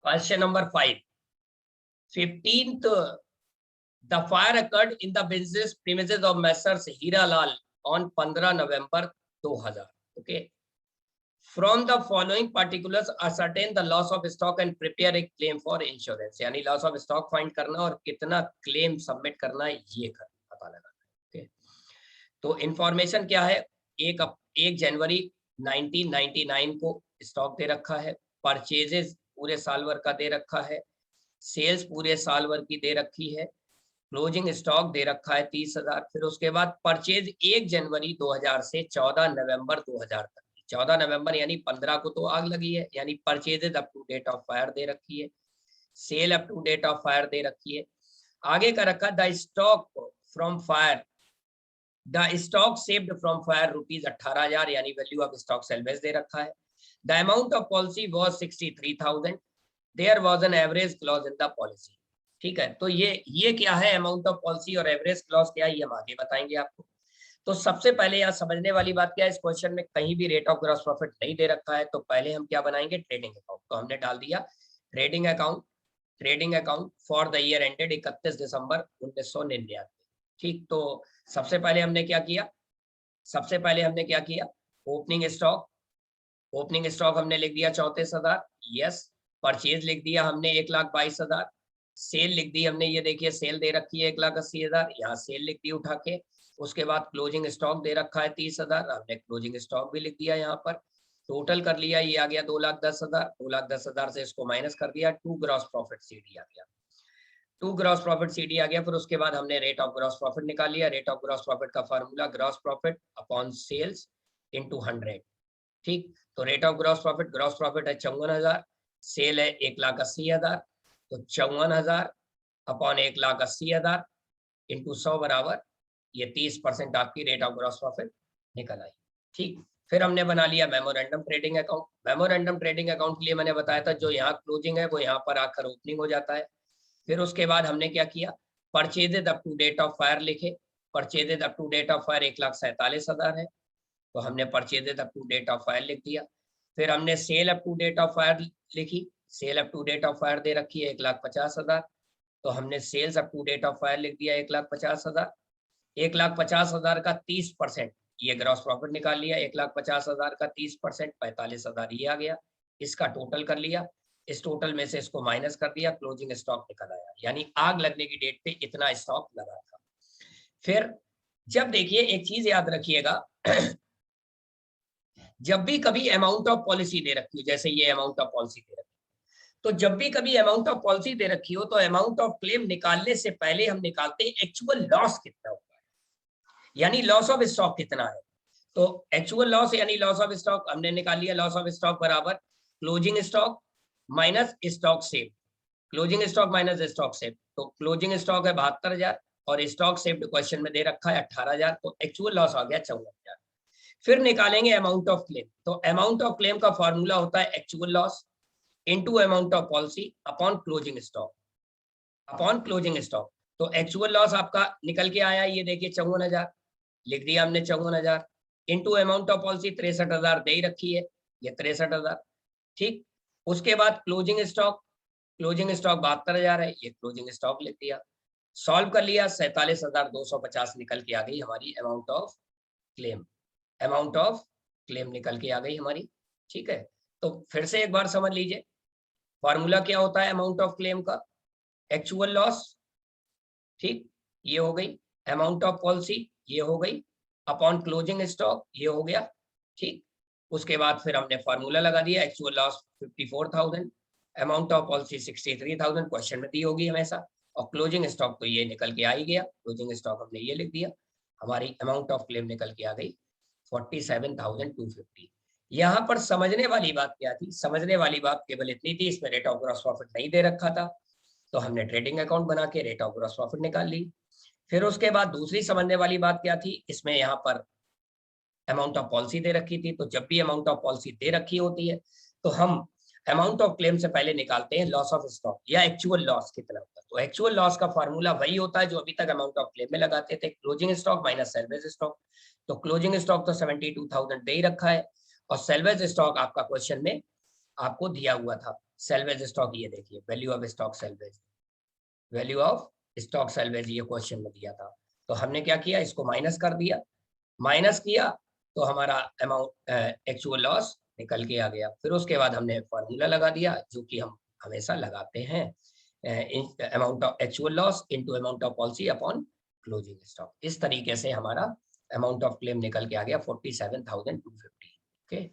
Question number 5. 15th, the fire occurred in the business premises of Messrs. Hira Lal on 15 November 2000. Okay. From the following particulars, ascertain the loss of stock and prepare a claim for insurance. यानी loss of stock find करना और कितना claim submit करना है ये पता लगाना है. Okay. तो information क्या है? 1 जनवरी 1999 को स्टॉक दे रखा है, परचेजेस पूरे साल भर का दे रखा है, सेल्स पूरे साल भर की दे रखी है, क्लोजिंग स्टॉक दे रखा है 30,000. फिर उसके बाद परचेज 1 जनवरी 2000 से 14 नवंबर 2000 तक. 14 नवंबर यानी 15 को तो आग लगी है, यानी purchases up to date of fire दे रखी है, sale up to date of fire दे रखी है. आगे का रखा the stock from fire, the stock saved from fire rupees 18,000 यानी वैल्यू ऑफ स्टॉक सेल्वेज दे रखा है. The amount of policy was 63,000. There was an average clause in the policy. ठीक है, तो ये क्या है अमाउंट ऑफ पॉलिसी और एवरेज क्लॉज क्या है ये हम आगे बताएंगे आपको. तो सबसे पहले यहाँ समझने वाली बात क्या है, इस क्वेश्चन में कहीं भी रेट ऑफ ग्रॉस प्रॉफिट नहीं दे रखा है. तो पहले हम क्या बनाएंगे, ट्रेडिंग अकाउंट. तो हमने डाल दिया trading account for the year ended 31 दिसंबर 1999. ठीक, तो सबसे पहले हमने क्या किया, ओपनिंग स्टॉक हमने लिख दिया 34,000. यस. परचेज लिख दिया हमने 1,22,000. सेल लिख दी हमने, ये देखिए सेल दे रखी है 1,80,000, यहाँ सेल लिख दी उठा के. उसके बाद क्लोजिंग स्टॉक दे रखा है 30,000, हमने क्लोजिंग स्टॉक भी लिख दिया यहाँ पर. टोटल कर लिया, ये आ गया 2,10,000. 2,10,000 से इसको माइनस कर दिया, 2 ग्रॉस प्रॉफिट सीडी आ गया. 2 ग्रॉस प्रॉफिट सीडी आ गया. फिर उसके बाद हमने रेट ऑफ ग्रॉस प्रॉफिट निकाल लिया. रेट ऑफ ग्रॉस प्रॉफिट का formula gross profit upon sales into 100. ठीक, तो रेट ऑफ ग्रॉस प्रॉफिट है 54,000, सेल है 1,80,000. तो 54,000 अपॉन 1,80,000 इंटू 100 बराबर ये 30% आपकी रेट ऑफ ग्रॉस प्रॉफिट निकल आई. ठीक, फिर हमने बना लिया memorandum trading account. Memorandum trading account के लिए मैंने बताया था जो यहाँ क्लोजिंग है वो यहाँ पर आकर ओपनिंग हो जाता है. फिर उसके बाद हमने क्या किया, purchases up to date of fire लिखे. Purchases up to date of fire 1,47,000 है, तो हमने purchases up to date of fire लिख दिया. फिर हमने sale up to date of fire लिखी. Sale up to date of fire दे रखी है 1,50,000, तो हमने sales up to date of fire लिख दिया 1,50,000. 1,50,000 का 30% ये ग्रॉस प्रॉफिट निकाल लिया. 1,50,000 का 30% 45,000 ये आ गया. इसका टोटल कर लिया, इस टोटल में से इसको माइनस कर दिया, क्लोजिंग स्टॉक निकल आया. यानी आग लगने की डेट पे इतना स्टॉक लगा था. फिर जब देखिए एक चीज याद रखिएगा, जब भी कभी अमाउंट ऑफ पॉलिसी दे रखी हो, जैसे ये अमाउंट ऑफ पॉलिसी दे रखी, तो जब भी कभी अमाउंट ऑफ पॉलिसी दे रखी हो तो अमाउंट ऑफ क्लेम निकालने से पहले हम निकालते हैं एक्चुअल लॉस कितना हुआ है, यानी लॉस ऑफ स्टॉक कितना है. तो एक्चुअल लॉस यानी लॉस ऑफ स्टॉक हमने निकाल लिया. लॉस ऑफ स्टॉक बराबर closing stock minus stock save. Closing stock minus stock save, तो क्लोजिंग स्टॉक है 72,000 और स्टॉक सेव्ड क्वेश्चन में दे रखा है 18,000, तो एक्चुअल लॉस आ गया 54,000. फिर निकालेंगे अमाउंट ऑफ क्लेम. तो अमाउंट ऑफ क्लेम का फॉर्मूला होता है actual loss into amount of policy upon closing stock. तो एक्चुअल लॉस आपका निकल के आया, ये देखिए 54,000 लिख दिया हमने. 54,000 इनटू अमाउंट ऑफ पॉलिसी 63,000 दे रखी है, ये 63,000. ठीक, उसके बाद क्लोजिंग स्टॉक 72,000 है, ये क्लोजिंग स्टॉक लिख दिया. सॉल्व कर लिया, 47,250 निकल के आ गई हमारी अमाउंट ऑफ क्लेम निकल के आ गई हमारी. ठीक है, तो फिर से एक बार समझ लीजिए फॉर्मूला क्या होता है अमाउंट ऑफ क्लेम का, एक्चुअल लॉस. ठीक, ये हो गई. अमाउंट ऑफ पॉलिसी ये हो गई, अपॉन क्लोजिंग स्टॉक ये हो गया. ठीक, उसके बाद फिर हमने फॉर्मूला लगा दिया. Actual loss 54,000, amount of policy 63,000 question में दी होगी हमेशा, और क्लोजिंग स्टॉक तो ये निकल के आ ही गया. क्लोजिंग स्टॉक हमने ये लिख दिया, हमारी अमाउंट ऑफ क्लेम निकल के आ गई 47,250. यहाँ पर समझने वाली बात क्या थी, समझने वाली बात केवल इतनी थी, इसमें रेट ऑफ ग्रॉस प्रॉफिट नहीं दे रखा था, तो हमने ट्रेडिंग अकाउंट बना के रेट ऑफ ग्रॉस प्रॉफिट निकाल ली. फिर उसके बाद दूसरी समझने वाली बात क्या थी, इसमें यहाँ पर अमाउंट ऑफ पॉलिसी दे रखी थी. तो जब भी अमाउंट ऑफ पॉलिसी दे रखी होती है तो हम अमाउंट ऑफ क्लेम से पहले निकालते हैं लॉस ऑफ स्टॉक या एक्चुअल लॉस कितना होता है. तो एक्चुअल लॉस का फार्मूला वही होता है जो अभी तक अमाउंट ऑफ क्लेम में लगाते थे, closing stock minus salvage stock. तो क्लोजिंग स्टॉक तो 72,000 दे ही रखा है, और सेल्वेज स्टॉक आपका क्वेश्चन में आपको दिया हुआ था। सेल्वेज स्टॉक ये देखिए, value of stock salvage, value of stock salvage ये क्वेश्चन में दिया था। तो हमने क्या किया, इसको माइनस कर दिया, माइनस किया तो हमारा अमाउंट एक्चुअल लॉस निकल के आ गया। फिर उसके बाद हमने फॉर्मूला लगा दिया जो कि हम हमेशा लगाते हैं, amount of actual loss into amount of policy upon closing stock. इस तरीके से हमारा अमाउंट ऑफ क्लेम निकल के आ गया 47,250। ओके।